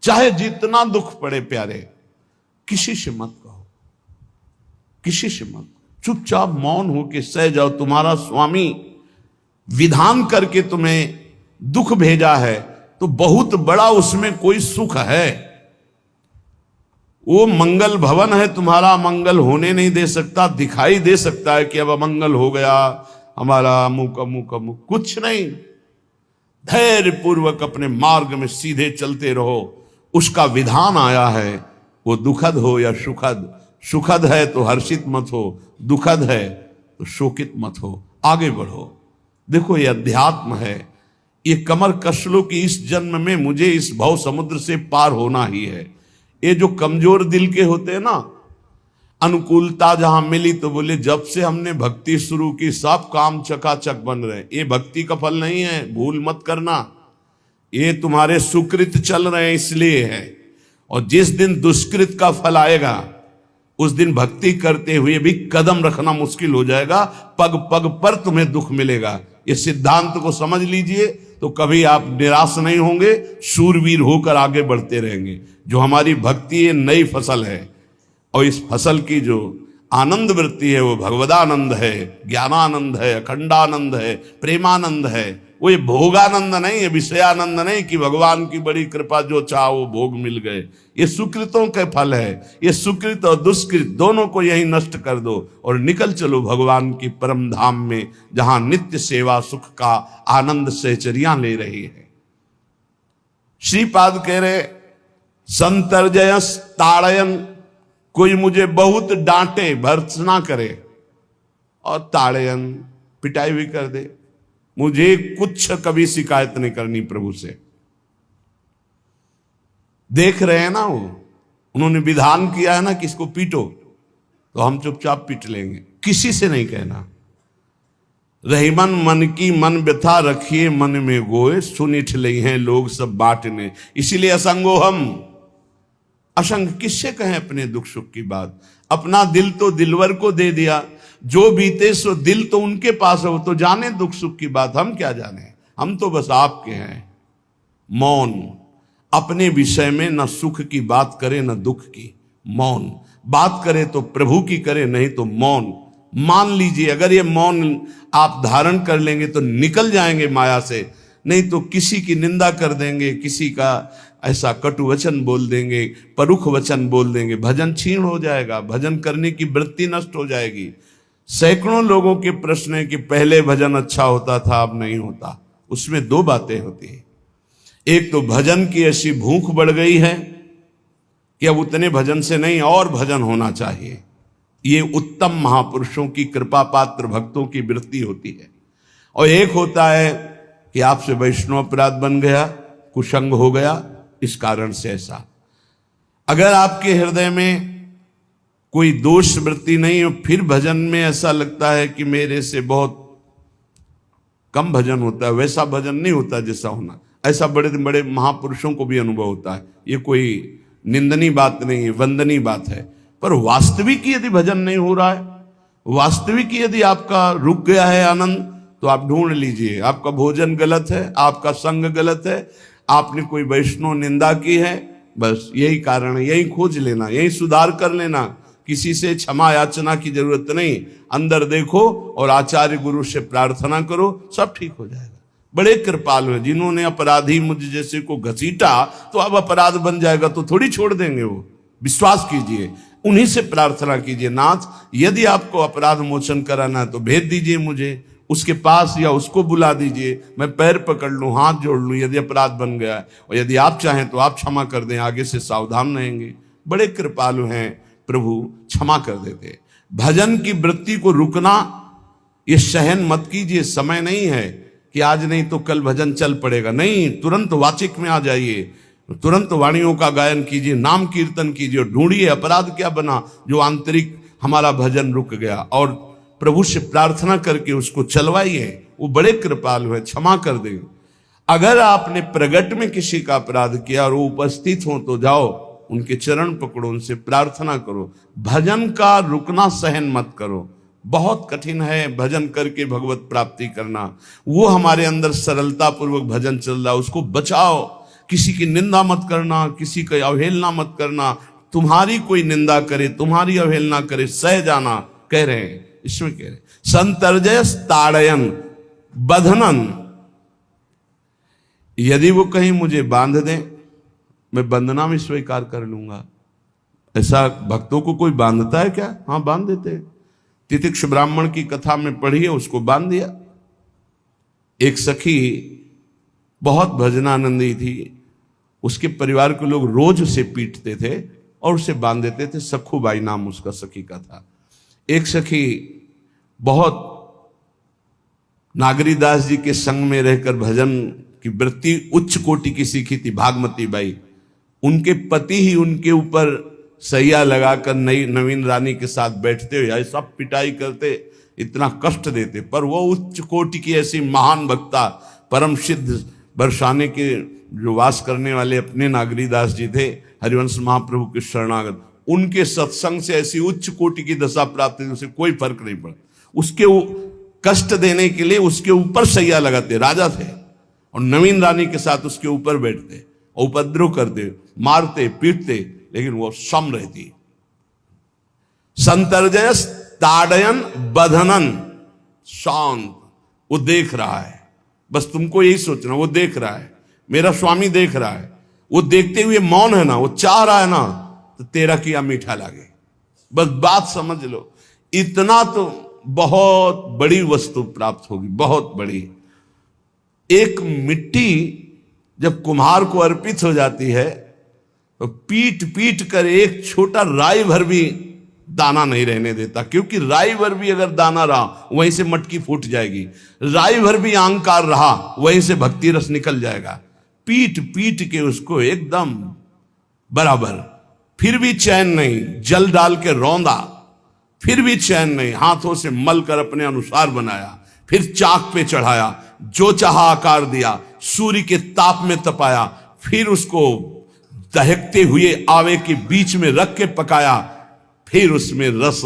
चाहे जितना दुख पड़े प्यारे, किसी से मत कहो, किसी से मत, चुपचाप मौन होके सह जाओ। तुम्हारा स्वामी विधान करके तुम्हें दुख भेजा है तो बहुत बड़ा उसमें कोई सुख है। वो मंगल भवन है, तुम्हारा मंगल होने नहीं दे सकता। दिखाई दे सकता है कि अब अमंगल हो गया हमारा, अमुक अमुक अमुक, कुछ नहीं। धैर्य पूर्वक अपने मार्ग में सीधे चलते रहो। उसका विधान आया है, वो दुखद हो या सुखद, सुखद है तो हर्षित मत हो, दुखद है तो शोकित मत हो, आगे बढ़ो। देखो ये अध्यात्म है, ये कमर कस लो कि इस जन्म में मुझे इस भव समुद्र से पार होना ही है। ये जो कमजोर दिल के होते हैं ना, अनुकूलता जहां मिली तो बोले जब से हमने भक्ति शुरू की सब काम चकाचक बन रहे। ये भक्ति का फल नहीं है, भूल मत करना। ये तुम्हारे सुकृत चल रहे हैं इसलिए है। और जिस दिन दुष्कृत का फल आएगा उस दिन भक्ति करते हुए भी कदम रखना मुश्किल हो जाएगा, पग पग पर तुम्हें दुख मिलेगा। ये सिद्धांत को समझ लीजिए तो कभी आप निराश नहीं होंगे, शूरवीर होकर आगे बढ़ते रहेंगे। जो हमारी भक्ति ये नई फसल है और इस फसल की जो आनंद वृत्ति है वो भगवदानंद है, ज्ञानानंद है, अखंडानंद है, प्रेमानंद है। वो ये भोगानंद नहीं है, विषयानंद नहीं कि भगवान की बड़ी कृपा जो चाह वो भोग मिल गए। ये सुकृतों के फल है। ये सुकृत और दुष्कृत दोनों को यही नष्ट कर दो और निकल चलो भगवान की परम धाम में, जहां नित्य सेवा सुख का आनंद सहचरियां ले रही है। श्रीपाद कह रहे संतर्जयस ताड़यन, कोई मुझे बहुत डांटे भर्त्सना करे और ताड़यन पिटाई भी कर दे, मुझे कुछ कभी शिकायत नहीं करनी प्रभु से। देख रहे हैं ना, वो उन्होंने विधान किया है ना कि इसको पीटो, तो हम चुपचाप पीट लेंगे, किसी से नहीं कहना। रहीमन मन की मन व्यथा रखिए मन में गोए, सुनिठ ले हैं लोग सब बांटने। इसीलिए असंगो हम, असंग किससे कहें अपने दुख सुख की बात। अपना दिल तो दिलवर को दे दिया, जो बीते सो दिल तो उनके पास है, वो तो जाने दुख सुख की बात, हम क्या जाने। हम तो बस आपके हैं। मौन, अपने विषय में न सुख की बात करे न दुख की। मौन बात करे तो प्रभु की करे, नहीं तो मौन। मान लीजिए अगर ये मौन आप धारण कर लेंगे तो निकल जाएंगे माया से, नहीं तो किसी की निंदा कर देंगे, किसी का ऐसा कटु वचन बोल देंगे, परुख वचन बोल देंगे, भजन छीण हो जाएगा, भजन करने की वृत्ति नष्ट हो जाएगी। सैकड़ों लोगों के प्रश्न है कि पहले भजन अच्छा होता था अब नहीं होता। उसमें दो बातें होती है, एक तो भजन की ऐसी भूख बढ़ गई है कि अब उतने भजन से नहीं और भजन होना चाहिए। ये उत्तम महापुरुषों की कृपा पात्र भक्तों की वृत्ति होती है। और एक होता है कि आपसे वैष्णव अपराध बन गया, कुसंग हो गया, इस कारण से ऐसा। अगर आपके हृदय में कोई दोष वृत्ति नहीं हो, फिर भजन में ऐसा लगता है कि मेरे से बहुत कम भजन होता है, वैसा भजन नहीं होता जैसा होना। ऐसा बड़े बड़े महापुरुषों को भी अनुभव होता है। ये कोई निंदनीय बात नहीं है, वंदनीय बात है। पर वास्तविक यदि भजन नहीं हो रहा है, वास्तविक यदि आपका रुक गया है आनंद, तो आप ढूंढ लीजिए आपका भोजन गलत है, आपका संग गलत है, आपने कोई वैष्णव निंदा की है, बस यही कारण है। यही खोज लेना, यही सुधार कर लेना, किसी से क्षमा याचना की जरूरत नहीं। अंदर देखो और आचार्य गुरु से प्रार्थना करो, सब ठीक हो जाएगा। बड़े कृपालु हैं, जिन्होंने अपराधी मुझ जैसे को घसीटा तो अब अपराध बन जाएगा तो थोड़ी छोड़ देंगे वो। विश्वास कीजिए, उन्हीं से प्रार्थना कीजिए, नाथ यदि आपको अपराध मोचन कराना है तो भेज दीजिए मुझे उसके पास, या उसको बुला दीजिए, मैं पैर पकड़ लूं, हाथ जोड़ लूं यदि अपराध बन गया है। और यदि आप चाहें तो आप क्षमा कर दें, आगे से सावधान रहेंगे। बड़े कृपालु हैं प्रभु, क्षमा कर देते। भजन की वृत्ति को रुकना ये सहन मत कीजिए। समय नहीं है कि आज नहीं तो कल भजन चल पड़ेगा, नहीं, तुरंत वाचिक में आ जाइए, तुरंत वाणियों का गायन कीजिए, नाम कीर्तन कीजिए और ढूंढिए अपराध क्या बना जो आंतरिक हमारा भजन रुक गया, और प्रभु से प्रार्थना करके उसको चलवाइए। वो बड़े कृपालु है, क्षमा कर देंगे। अगर आपने प्रगट में किसी का अपराध किया और वो उपस्थित हो तो जाओ, उनके चरण पकड़ो, उनसे प्रार्थना करो। भजन का रुकना सहन मत करो। बहुत कठिन है भजन करके भगवत प्राप्ति करना। वो हमारे अंदर सरलता पूर्वक भजन चल रहा है, उसको बचाओ। किसी की निंदा मत करना, किसी की अवहेलना मत करना, तुम्हारी कोई निंदा करे, तुम्हारी अवहेलना करे, सह जाना, कह रहे हैं, इसमें कह रहे संतर्जय ताड़यन बंधनन, यदि वो कहीं मुझे बांध दें, मैं बंधना भी स्वीकार कर लूंगा। ऐसा भक्तों को कोई बांधता है क्या? हाँ, बांध देते हैं। तितिक्ष ब्राह्मण की कथा में पढ़िए, उसको बांध दिया। एक सखी बहुत भजनानंदी थी, उसके परिवार के लोग रोज उसे पीटते थे और उसे बांध देते थे। सखूबाई नाम उसका सखी का था। एक सखी बहुत नागरीदास जी के संग में रहकर भजन की वृत्ति उच्च कोटि की सीखी थी, भागमती बाई। उनके पति ही उनके ऊपर सैया लगाकर नई नवीन रानी के साथ बैठते हुए सब पिटाई करते, इतना कष्ट देते, पर वो उच्च कोटि की ऐसी महान भक्ता, परम सिद्ध बरसाने के जो वास करने वाले अपने नागरीदास जी थे, हरिवंश महाप्रभु के शरणागत, उनके सत्संग से ऐसी उच्च कोटि की दशा प्राप्त हुई, उसे कोई फर्क नहीं पड़ा। उसके कष्ट देने के लिए उसके ऊपर सैया लगाते, राजा थे, और नवीन रानी के साथ उसके ऊपर बैठते, उपद्रव करते, मारते, पीटते, लेकिन वो सम रहती। संतर्जय ताड़यन बंधनन, शांत, वो देख रहा है, बस तुमको यही सोचना, वो देख रहा है, मेरा स्वामी देख रहा है। वो देखते हुए मौन है ना, वो चाह रहा है ना, तो तेरा किया मीठा लगे, बस बात समझ लो। इतना तो बहुत बड़ी वस्तु प्राप्त होगी, बहुत बड़ी। एक मिट्टी जब कुम्हार को अर्पित हो जाती है तो पीट पीट कर एक छोटा राई भर भी दाना नहीं रहने देता, क्योंकि राई भर भी अगर दाना रहा वहीं से मटकी फूट जाएगी, राई भर भी अहंकार रहा वहीं से भक्ति रस निकल जाएगा। पीट पीट के उसको एकदम बराबर, फिर भी चैन नहीं, जल डाल के रौंदा, फिर भी चैन नहीं, हाथों से मल कर अपने अनुसार बनाया, फिर चाक पे चढ़ाया, जो चाहा आकार दिया, सूर्य के ताप में तपाया, फिर उसको दहकते हुए आवे के बीच में रख के पकाया, फिर उसमें रस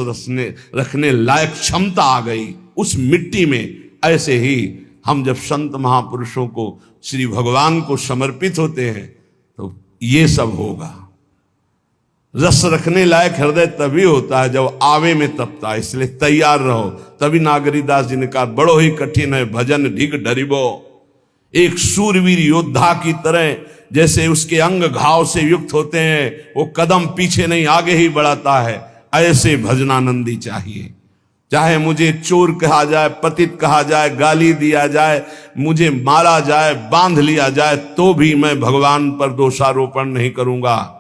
रखने लायक क्षमता आ गई उस मिट्टी में। ऐसे ही हम जब संत महापुरुषों को, श्री भगवान को समर्पित होते हैं तो ये सब होगा। रस रखने लायक हृदय तभी होता है जब आवे में तपता है, इसलिए तैयार रहो। तभी नागरीदास जी ने कहा, बड़ो ही कठिन है भजन ढिग डरिबो। एक सूरवीर योद्धा की तरह जैसे उसके अंग घाव से युक्त होते हैं, वो कदम पीछे नहीं आगे ही बढ़ाता है, ऐसे भजनानंदी चाहिए। चाहे मुझे चोर कहा जाए, पतित कहा जाए, गाली दिया जाए, मुझे मारा जाए, बांध लिया जाए, तो भी मैं भगवान पर दोषारोपण नहीं करूंगा।